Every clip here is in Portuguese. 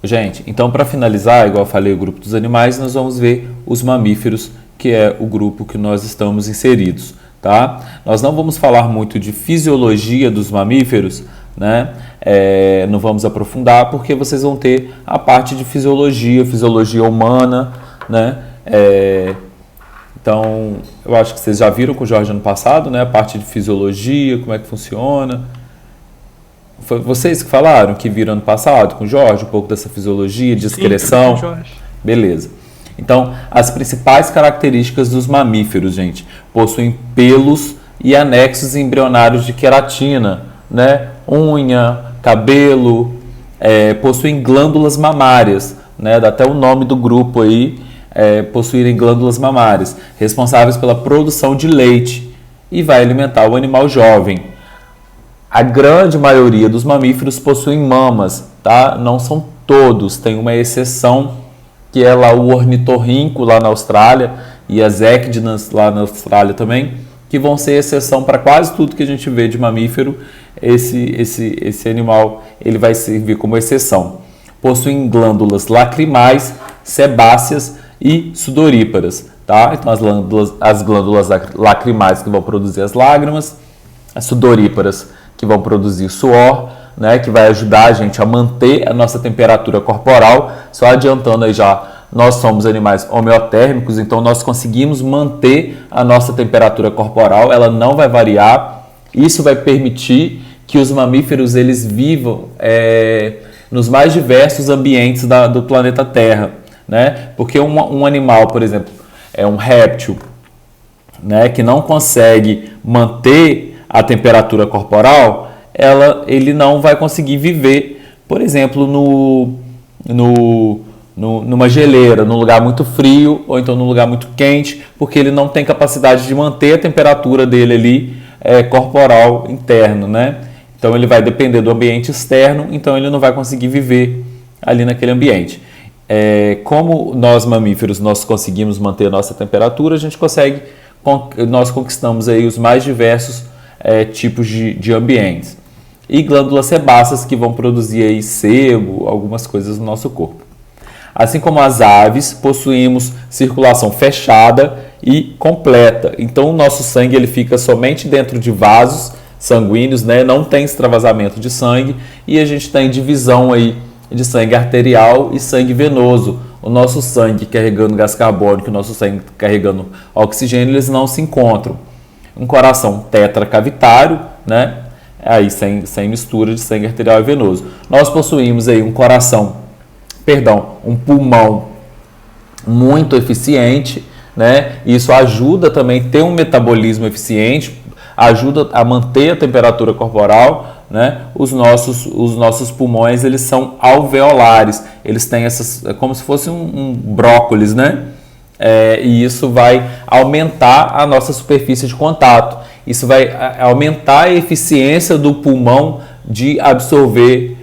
Gente, então para finalizar, igual eu falei, o grupo dos animais, nós vamos ver os mamíferos, que é o grupo que nós estamos inseridos, tá? Nós não vamos falar muito de fisiologia dos mamíferos, né? Não vamos aprofundar, porque vocês vão ter a parte de fisiologia humana, né? Então, eu acho que vocês já viram com o Jorge ano passado, né? A parte de fisiologia, como é que funciona. Foi vocês que falaram que viram ano passado com o Jorge, um pouco dessa fisiologia, de excreção. Sim, Jorge. Beleza. Então, as principais características dos mamíferos, gente, possuem pelos e anexos embrionários de queratina, né? Unha, cabelo, possuem glândulas mamárias, né? Dá até o nome do grupo aí, possuírem glândulas mamárias, responsáveis pela produção de leite e vai alimentar o animal jovem. A grande maioria dos mamíferos possuem mamas, tá? Não são todos, tem uma exceção, que é lá o ornitorrinco lá na Austrália e as équidinas lá na Austrália também, que vão ser exceção para quase tudo que a gente vê de mamífero. Esse animal ele vai servir como exceção. Possuem glândulas lacrimais, sebáceas e sudoríparas, tá? Então as glândulas lacrimais que vão produzir as lágrimas, as sudoríparas que vão produzir suor, né, que vai ajudar a gente a manter a nossa temperatura corporal. Só adiantando aí já, nós somos animais homeotérmicos, então nós conseguimos manter a nossa temperatura corporal, ela não vai variar. Isso vai permitir que os mamíferos eles vivam nos mais diversos ambientes do planeta Terra, né? Porque um animal, por exemplo, um réptil, né, que não consegue manter a temperatura corporal, ele não vai conseguir viver, por exemplo, numa geleira, num lugar muito frio ou então num lugar muito quente, porque ele não tem capacidade de manter a temperatura dele ali corporal interno, né? Então ele vai depender do ambiente externo, então ele não vai conseguir viver ali naquele ambiente. Como nós mamíferos nós conseguimos manter a nossa temperatura, nós conquistamos aí os mais diversos tipos de ambientes. E glândulas sebáceas que vão produzir aí sebo, algumas coisas no nosso corpo. Assim como as aves, possuímos circulação fechada e completa. Então o nosso sangue ele fica somente dentro de vasos sanguíneos, né? Não tem extravasamento de sangue e a gente tem divisão aí de sangue arterial e sangue venoso. O nosso sangue carregando gás carbônico e o nosso sangue carregando oxigênio, eles não se encontram. Um coração tetracavitário, né? Aí sem mistura de sangue arterial e venoso. Nós possuímos aí um pulmão muito eficiente, né? Isso ajuda também a ter um metabolismo eficiente, ajuda a manter a temperatura corporal, né? Os nossos pulmões, eles são alveolares, eles têm como se fosse um brócolis, né? E isso vai aumentar a nossa superfície de contato. Isso vai aumentar a eficiência do pulmão de absorver,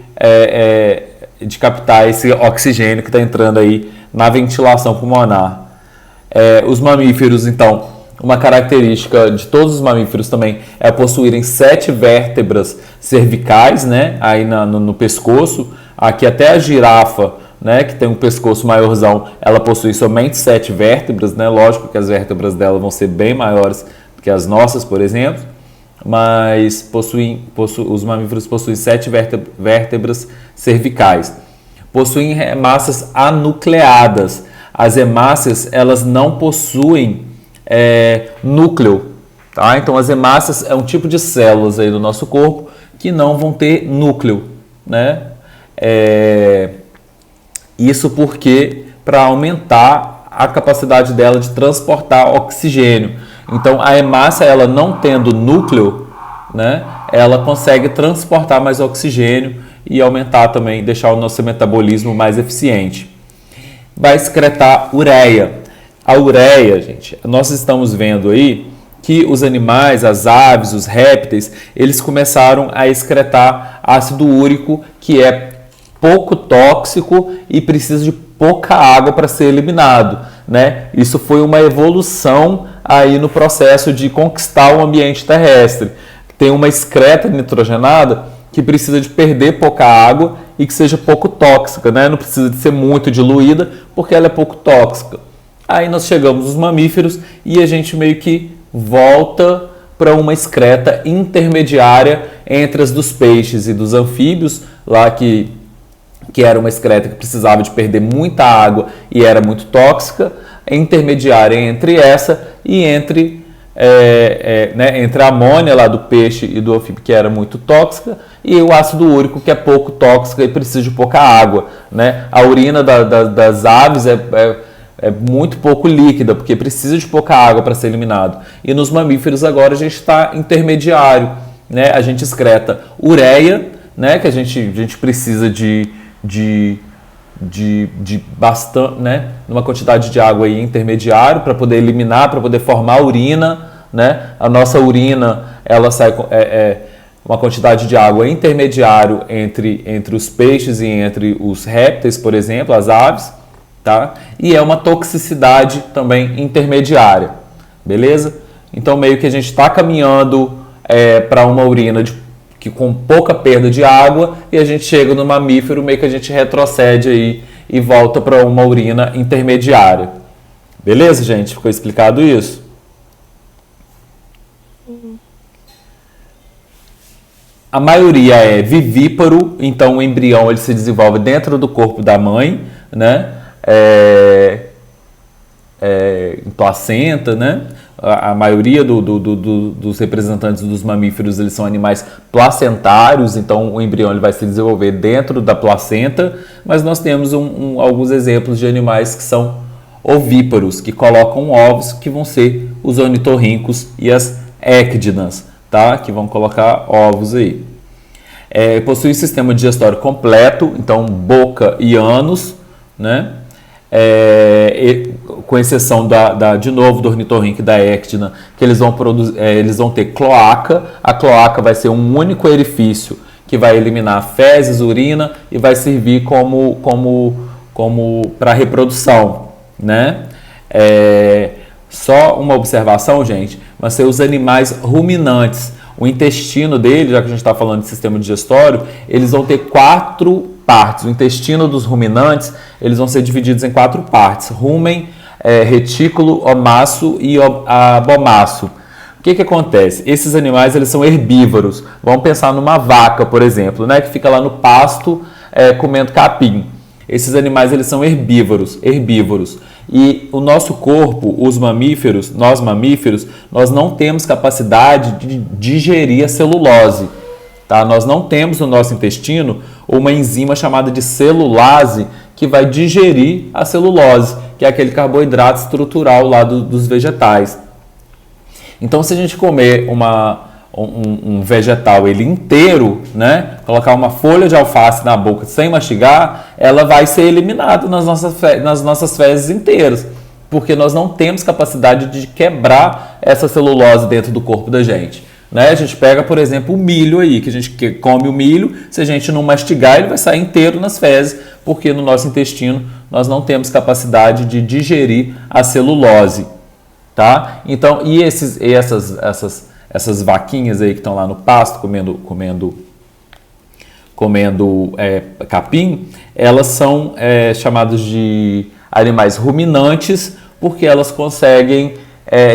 de captar esse oxigênio que está entrando aí na ventilação pulmonar. Os mamíferos, então, uma característica de todos os mamíferos também é possuírem 7 vértebras cervicais, né, aí no pescoço. Aqui até a girafa, né, que tem um pescoço maiorzão, ela possui somente 7 vértebras, né? Lógico que as vértebras dela vão ser bem maiores que as nossas, por exemplo, mas os mamíferos possuem 7 vértebras cervicais. Possuem hemácias anucleadas. As hemácias, elas não possuem núcleo, tá? Então as hemácias é um tipo de células aí do nosso corpo que não vão ter núcleo, né? Isso porque para aumentar a capacidade dela de transportar oxigênio. Então a hemácia, ela não tendo núcleo, né, ela consegue transportar mais oxigênio e aumentar também, deixar o nosso metabolismo mais eficiente. Vai excretar ureia. A ureia, gente, nós estamos vendo aí que os animais, as aves, os répteis, eles começaram a excretar ácido úrico, que é pouco tóxico e precisa de pouca água para ser eliminado, né? Isso foi uma evolução aí no processo de conquistar o ambiente terrestre. Tem uma excreta nitrogenada que precisa de perder pouca água e que seja pouco tóxica, né? Não precisa de ser muito diluída, porque ela é pouco tóxica. Aí nós chegamos nos mamíferos e a gente meio que volta para uma excreta intermediária entre as dos peixes e dos anfíbios, lá que era uma excreta que precisava de perder muita água e era muito tóxica, intermediária entre essa e entre a amônia lá do peixe e do anfíbio, que era muito tóxica, e o ácido úrico, que é pouco tóxico e precisa de pouca água, né? A urina das aves é muito pouco líquida, porque precisa de pouca água para ser eliminado. E nos mamíferos agora a gente está intermediário, né? A gente excreta ureia, né? Que a gente precisa de bastante, né? Numa quantidade de água aí intermediário para poder eliminar, para poder formar urina, né? A nossa urina, ela sai uma quantidade de água intermediário entre os peixes e entre os répteis, por exemplo, as aves, tá? E é uma toxicidade também intermediária, beleza? Então meio que a gente está caminhando para uma urina com pouca perda de água, e a gente chega no mamífero, meio que a gente retrocede aí e volta para uma urina intermediária. Beleza, gente? Ficou explicado isso? A maioria é vivíparo, então o embrião ele se desenvolve dentro do corpo da mãe, né? Em placenta, né? A maioria dos representantes dos mamíferos eles são animais placentários, então o embrião ele vai se desenvolver dentro da placenta, mas nós temos alguns exemplos de animais que são ovíparos, que colocam ovos, que vão ser os ornitorrincos e as équidinas, tá? Que vão colocar ovos aí. Possui sistema digestório completo, então boca e ânus, né? Com exceção de novo do ornitorrinco e da équidna, que eles vão ter cloaca. A cloaca vai ser um único orifício que vai eliminar fezes, urina e vai servir como para reprodução, né? Só uma observação, gente, mas ser os animais ruminantes, o intestino dele, já que a gente está falando de sistema digestório, eles vão ter 4 partes. O intestino dos ruminantes, eles vão ser divididos em 4 partes: rumen, retículo, omaço e abomaço. O que acontece? Esses animais eles são herbívoros. Vamos pensar numa vaca, por exemplo, né, que fica lá no pasto comendo capim. Esses animais eles são herbívoros. E o nosso corpo, nós mamíferos, nós não temos capacidade de digerir a celulose. Tá? Nós não temos no nosso intestino uma enzima chamada de celulase que vai digerir a celulose, que é aquele carboidrato estrutural lá dos vegetais. Então, se a gente comer um vegetal ele inteiro, né, colocar uma folha de alface na boca sem mastigar, ela vai ser eliminada nas nossas fezes inteiras, porque nós não temos capacidade de quebrar essa celulose dentro do corpo da gente. Né? A gente pega, por exemplo, o milho aí, que a gente come o milho, se a gente não mastigar, ele vai sair inteiro nas fezes, porque no nosso intestino nós não temos capacidade de digerir a celulose, tá? Então, e essas vaquinhas aí que estão lá no pasto comendo capim, elas são chamadas de animais ruminantes, porque elas conseguem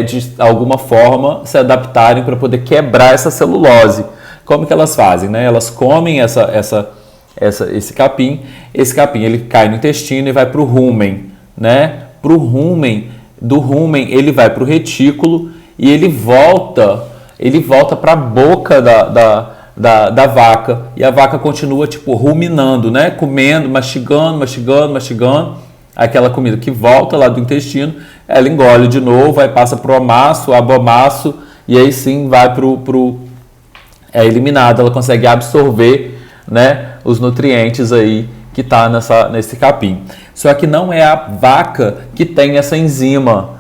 de alguma forma se adaptarem para poder quebrar essa celulose. Como que elas fazem, né? Elas comem esse capim ele cai no intestino e vai para o rumen, né? Do rumen ele vai para o retículo e ele volta para a boca da vaca, e a vaca continua tipo ruminando, né? Comendo, mastigando aquela comida que volta lá do intestino, ela engole de novo, aí passa para o omaço, abomaço, e aí sim vai eliminada, ela consegue absorver, né, os nutrientes aí que está nesse capim. Só que não é a vaca que tem essa enzima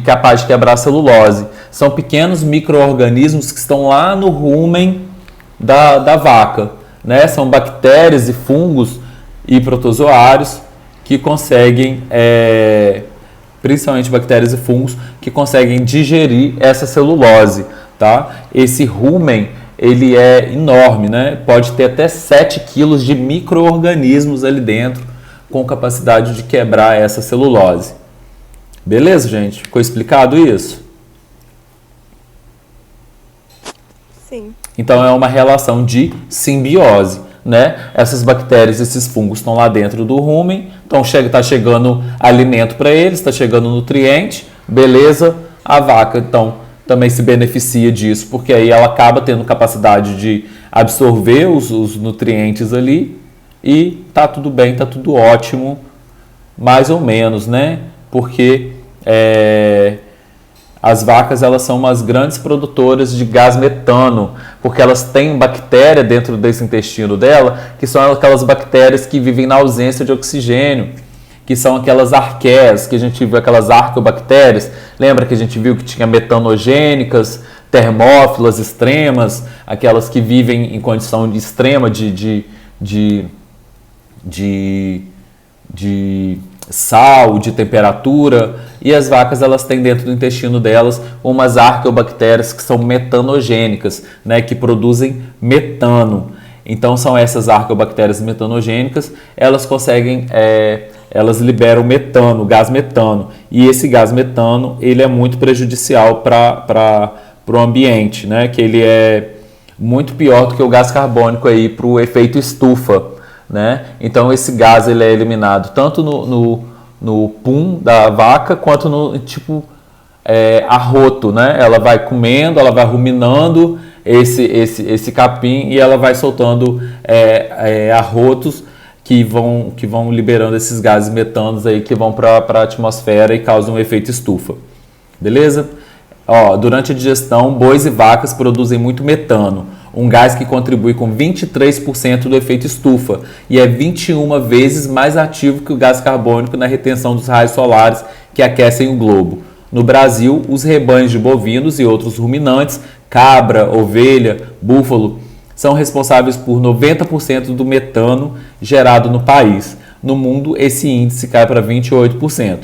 capaz de quebrar a celulose. São pequenos micro-organismos que estão lá no rumen da vaca, né? São bactérias e fungos e protozoários que conseguem, principalmente bactérias e fungos, que conseguem digerir essa celulose, tá? Esse rumen, ele é enorme, né? Pode ter até 7 quilos de micro-organismos ali dentro, com capacidade de quebrar essa celulose. Beleza, gente? Ficou explicado isso? Sim. Então é uma relação de simbiose, né? Essas bactérias, esses fungos estão lá dentro do rumen, então está chegando alimento para eles, está chegando nutriente, beleza? A vaca, então, também se beneficia disso, porque aí ela acaba tendo capacidade de absorver os nutrientes ali e tá tudo bem, tá tudo ótimo, mais ou menos, né? Porque as vacas, elas são umas grandes produtoras de gás metano, porque elas têm bactéria dentro desse intestino dela, que são aquelas bactérias que vivem na ausência de oxigênio, que são aquelas arqueias, que a gente viu, aquelas arqueobactérias. Lembra que a gente viu que tinha metanogênicas, termófilas extremas, aquelas que vivem em condição de extrema de sal, de temperatura, e as vacas, elas têm dentro do intestino delas umas arqueobactérias que são metanogênicas, né, que produzem metano. Então são essas arqueobactérias metanogênicas, elas conseguem, elas liberam metano, gás metano, e esse gás metano, ele é muito prejudicial para o ambiente, né, que ele é muito pior do que o gás carbônico aí para o efeito estufa, né? Então esse gás, ele é eliminado tanto no pum da vaca quanto no tipo arroto, né? Ela vai comendo, ela vai ruminando esse capim e ela vai soltando arrotos que vão liberando esses gases metanos aí, que vão para a atmosfera e causam um efeito estufa. Beleza? Ó, durante a digestão, bois e vacas produzem muito metano, um gás que contribui com 23% do efeito estufa e é 21 vezes mais ativo que o gás carbônico na retenção dos raios solares que aquecem o globo. No Brasil, os rebanhos de bovinos e outros ruminantes, cabra, ovelha, búfalo, são responsáveis por 90% do metano gerado no país. No mundo, esse índice cai para 28%.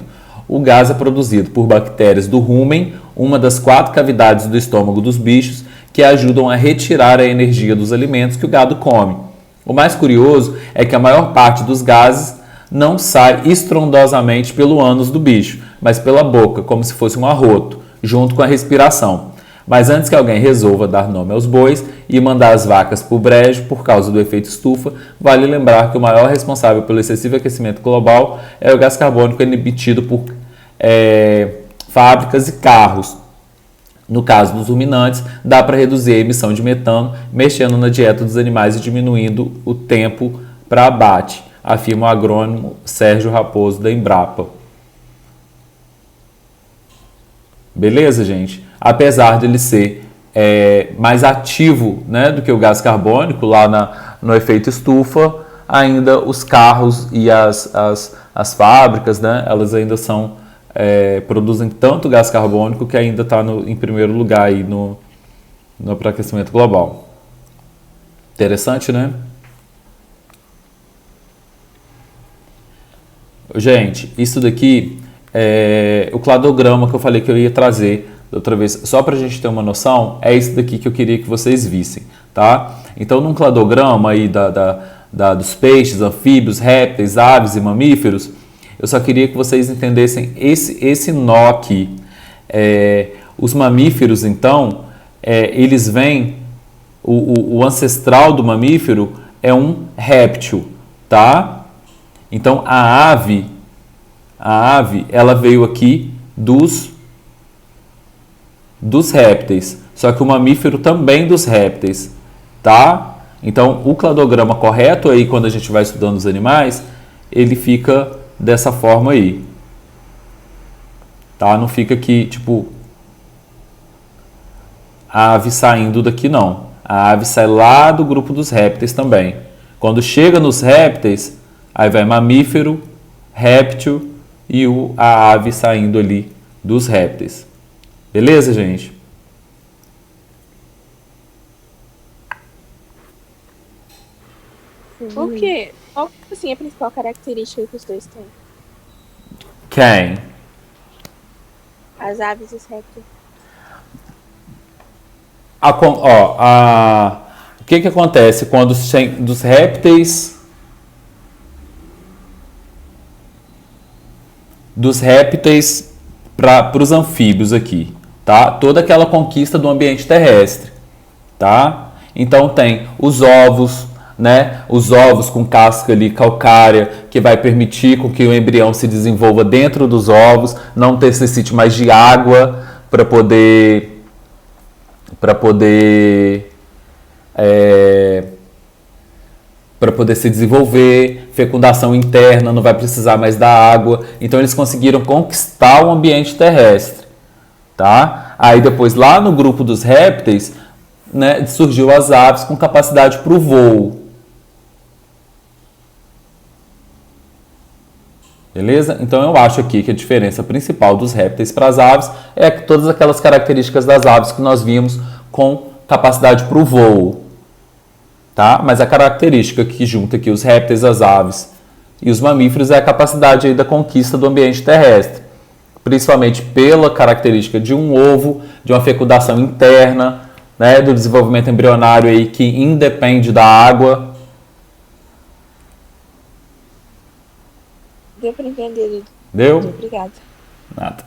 O gás é produzido por bactérias do rumen, uma das 4 cavidades do estômago dos bichos, que ajudam a retirar a energia dos alimentos que o gado come. O mais curioso é que a maior parte dos gases não sai estrondosamente pelo ânus do bicho, mas pela boca, como se fosse um arroto, junto com a respiração. Mas antes que alguém resolva dar nome aos bois e mandar as vacas para o brejo por causa do efeito estufa, vale lembrar que o maior responsável pelo excessivo aquecimento global é o gás carbônico emitido por fábricas e carros. No caso dos ruminantes, dá para reduzir a emissão de metano mexendo na dieta dos animais e diminuindo o tempo para abate, afirma o agrônomo Sérgio Raposo, da Embrapa. Beleza, gente? Apesar de ele ser mais ativo, né, do que o gás carbônico lá no efeito estufa, ainda os carros e as fábricas, né, elas ainda produzem tanto gás carbônico que ainda está em primeiro lugar aí no aquecimento global. Interessante, né? Gente, isso daqui é o cladograma que eu falei que eu ia trazer da outra vez, só para a gente ter uma noção, é isso daqui que eu queria que vocês vissem, tá? Então, num cladograma aí dos peixes, anfíbios, répteis, aves e mamíferos, eu só queria que vocês entendessem esse nó aqui. Os mamíferos, então, eles vêm, o ancestral do mamífero é um réptil, tá? Então, a ave, ela veio aqui dos répteis, só que o mamífero também dos répteis, tá? Então, o cladograma correto aí, quando a gente vai estudando os animais, ele fica dessa forma aí, tá? Não fica aqui, tipo, a ave saindo daqui, não. A ave sai lá do grupo dos répteis também. Quando chega nos répteis, aí vai mamífero, réptil e a ave saindo ali dos répteis. Beleza, gente? Por quê? Qual assim, é a principal característica que os dois têm? Quem? As aves e os répteis. O que acontece quando dos répteis para os anfíbios aqui, tá? Toda aquela conquista do ambiente terrestre, tá? Então tem os ovos, né? Os ovos com casca ali calcária, que vai permitir com que o embrião se desenvolva dentro dos ovos, não necessite mais de água para poder se desenvolver, fecundação interna, não vai precisar mais da água. Então eles conseguiram conquistar o ambiente terrestre, tá? Aí depois lá no grupo dos répteis, né, surgiu as aves com capacidade para o voo. Beleza? Então eu acho aqui que a diferença principal dos répteis para as aves é todas aquelas características das aves que nós vimos com capacidade para o voo. Tá? Mas a característica que junta aqui os répteis, as aves e os mamíferos é a capacidade aí da conquista do ambiente terrestre. Principalmente pela característica de um ovo, de uma fecundação interna, né, do desenvolvimento embrionário aí que independe da água. Deu para entender, Dudu. Deu? Obrigada. Nada.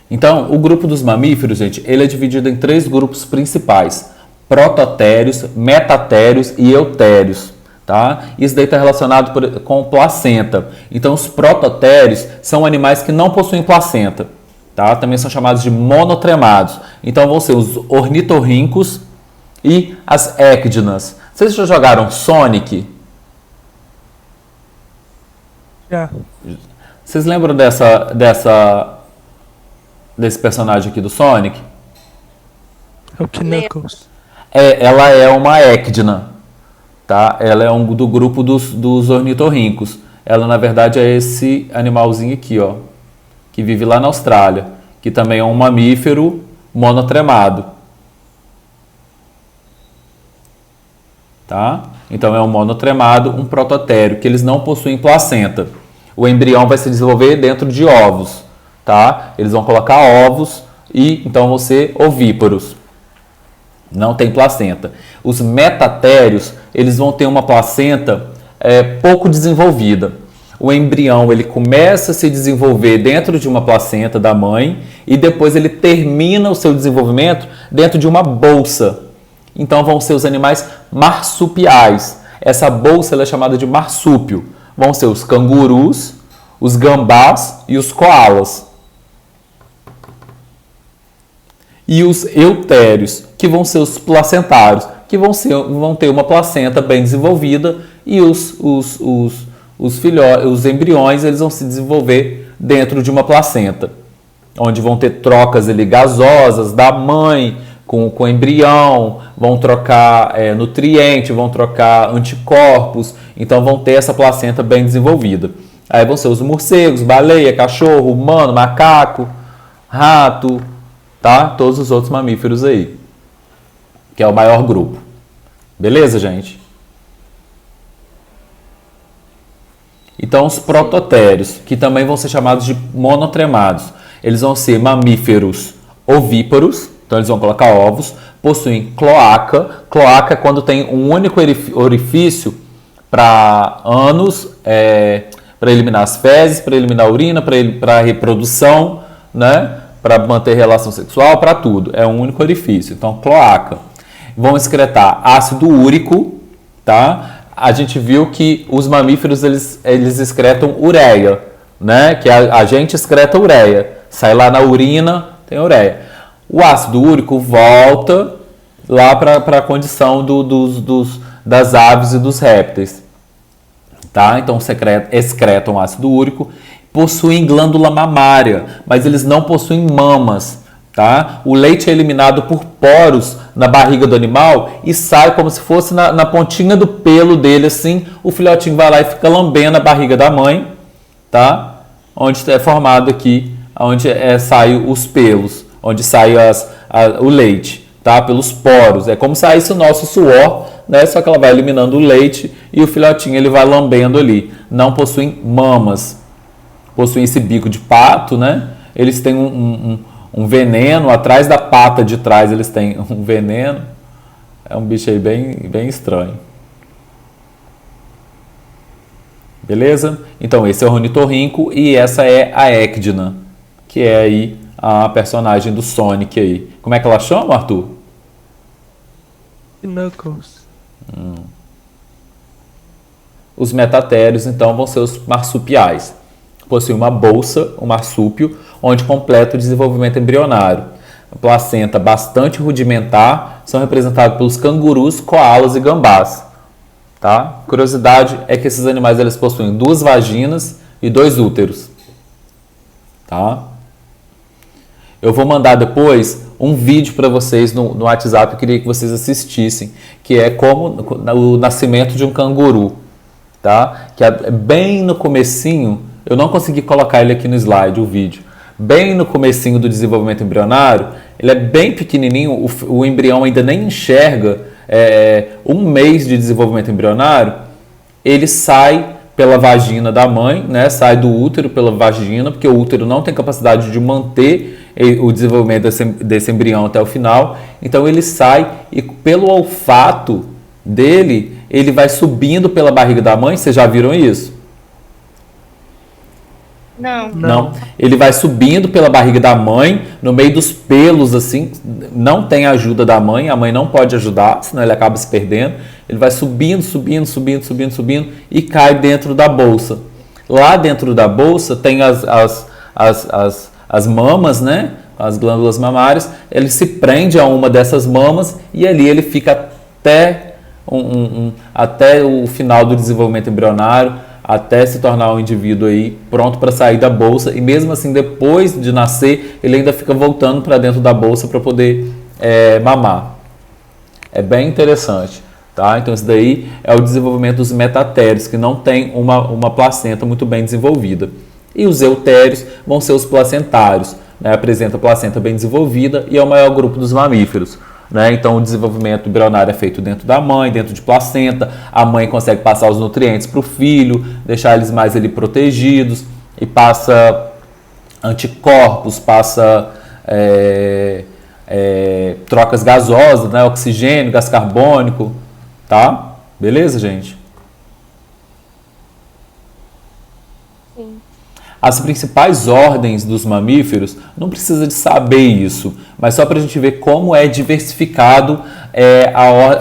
Então, o grupo dos mamíferos, gente, ele é dividido em 3 grupos principais: prototérios, metatérios e eutérios, tá? Isso daí está relacionado com placenta. Então, os prototérios são animais que não possuem placenta, tá? Também são chamados de monotremados. Então, vão ser os ornitorrincos e as équidnas. Vocês já jogaram Sonic? Já. Vocês lembram desse personagem aqui do Sonic? É o Knuckles. Ela é uma équidna, tá? Ela é do grupo dos ornitorrincos. Ela, na verdade, é esse animalzinho aqui, ó, que vive lá na Austrália, que também é um mamífero monotremado. Tá? Então, é um monotremado, um prototério, que eles não possuem placenta. O embrião vai se desenvolver dentro de ovos, tá? Eles vão colocar ovos e então vão ser ovíparos. Não tem placenta. Os metatérios, eles vão ter uma placenta pouco desenvolvida. O embrião, ele começa a se desenvolver dentro de uma placenta da mãe e depois ele termina o seu desenvolvimento dentro de uma bolsa. Então vão ser os animais marsupiais. Essa bolsa ela é chamada de marsúpio. Vão ser os cangurus, os gambás e os koalas. E os eutérios, que vão ser os placentários, que vão ter uma placenta bem desenvolvida e os embriões eles vão se desenvolver dentro de uma placenta, onde vão ter trocas ali gasosas da mãe com o embrião, vão trocar nutriente, vão trocar anticorpos, então vão ter essa placenta bem desenvolvida. Aí vão ser os morcegos, baleia, cachorro, humano, macaco, rato, tá? Todos os outros mamíferos aí, que é o maior grupo. Beleza, gente? Então, os prototérios, que também vão ser chamados de monotremados, eles vão ser mamíferos ovíparos, então eles vão colocar ovos, possuem cloaca. Cloaca é quando tem um único orifício para ânus, para eliminar as fezes, para eliminar a urina, para a reprodução, né? Para manter relação sexual, para tudo. É um único orifício, então cloaca. Vão excretar ácido úrico, tá? A gente viu que os mamíferos eles excretam ureia, né? Que a gente excreta ureia. Sai lá na urina, tem ureia. O ácido úrico volta lá para a condição das aves e dos répteis. Tá? Então excretam ácido úrico, possuem glândula mamária, mas eles não possuem mamas. Tá? O leite é eliminado por poros na barriga do animal e sai como se fosse na pontinha do pelo dele, assim. O filhotinho vai lá e fica lambendo a barriga da mãe, tá? Onde é formado aqui, onde saem os pelos, onde sai o leite, tá? Pelos poros. É como se saísse o nosso suor, né? Só que ela vai eliminando o leite e o filhotinho ele vai lambendo ali. Não possuem mamas, possuem esse bico de pato, né? Eles têm um veneno, atrás da pata de trás eles têm um veneno. É um bicho aí bem estranho. Beleza? Então esse é o ornitorrinco e essa é a Ecdna, que é aí a personagem do Sonic aí. Como é que ela chama, Arthur? Knuckles. Os metatérios, então, vão ser os marsupiais. Possui uma bolsa, um marsúpio, onde completa o desenvolvimento embrionário. A placenta bastante rudimentar são representados pelos cangurus, koalas e gambás. Tá? Curiosidade é que esses animais eles possuem 2 vaginas e 2 úteros. Tá? Eu vou mandar depois um vídeo para vocês no WhatsApp, eu queria que vocês assistissem, que é como o nascimento de um canguru. Tá? Que é bem no comecinho, eu não consegui colocar ele aqui no slide, o vídeo. Bem no comecinho do desenvolvimento embrionário, ele é bem pequenininho, o embrião ainda nem enxerga, 1 mês de desenvolvimento embrionário, ele sai pela vagina da mãe, né? Sai do útero pela vagina, porque o útero não tem capacidade de manter o desenvolvimento desse embrião até o final. Então ele sai e pelo olfato dele, ele vai subindo pela barriga da mãe. Vocês já viram isso? Não. Ele vai subindo pela barriga da mãe, no meio dos pelos, assim, não tem ajuda da mãe, a mãe não pode ajudar, senão ele acaba se perdendo. Ele vai subindo e cai dentro da bolsa. Lá dentro da bolsa tem as mamas, né? As glândulas mamárias. Ele se prende a uma dessas mamas e ali ele fica até o final do desenvolvimento embrionário, até se tornar um indivíduo aí pronto para sair da bolsa, e mesmo assim depois de nascer ele ainda fica voltando para dentro da bolsa para poder mamar. É bem interessante, tá? Então isso daí é o desenvolvimento dos metatérios, que não tem uma placenta muito bem desenvolvida. E os eutérios vão ser os placentários, né? Apresenta placenta bem desenvolvida e é o maior grupo dos mamíferos. Né? Então o desenvolvimento embrionário é feito dentro da mãe, dentro de placenta. A mãe consegue passar os nutrientes para o filho, deixar eles mais ali protegidos, e passa anticorpos, passa trocas gasosas, né? Oxigênio, gás carbônico, tá? Beleza, gente? Sim. As principais ordens dos mamíferos, não precisa de saber isso, mas só para a gente ver como é diversificado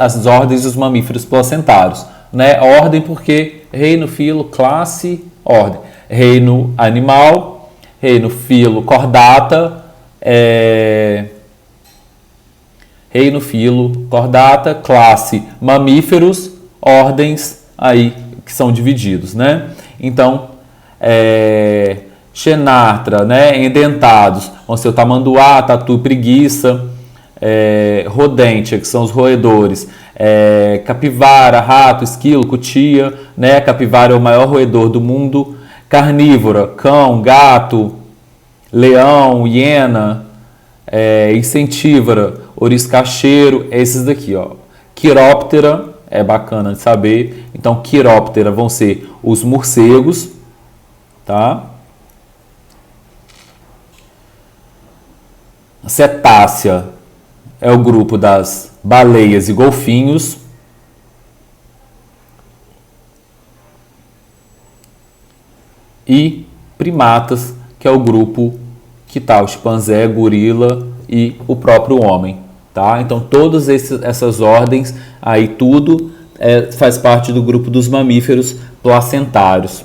as ordens dos mamíferos placentários. Né? Ordem porque reino, filo, classe, ordem. Reino animal, reino, filo, cordata, reino, filo, cordata, classe, mamíferos, ordens aí que são divididos. Né? Então, xenartra, né, endentados, vão ser o tamanduá, tatu, preguiça, rodente, que são os roedores, capivara, rato, esquilo, cutia, né, capivara é o maior roedor do mundo, carnívora, cão, gato, leão, hiena, insentívora, ouriço-cacheiro, esses daqui, ó. Quiróptera, é bacana de saber, então quiróptera vão ser os morcegos, tá? Cetácea é o grupo das baleias e golfinhos. E primatas, que é o grupo que está o chimpanzé, gorila e o próprio homem, tá? Então todas essas ordens aí tudo faz parte do grupo dos mamíferos placentários.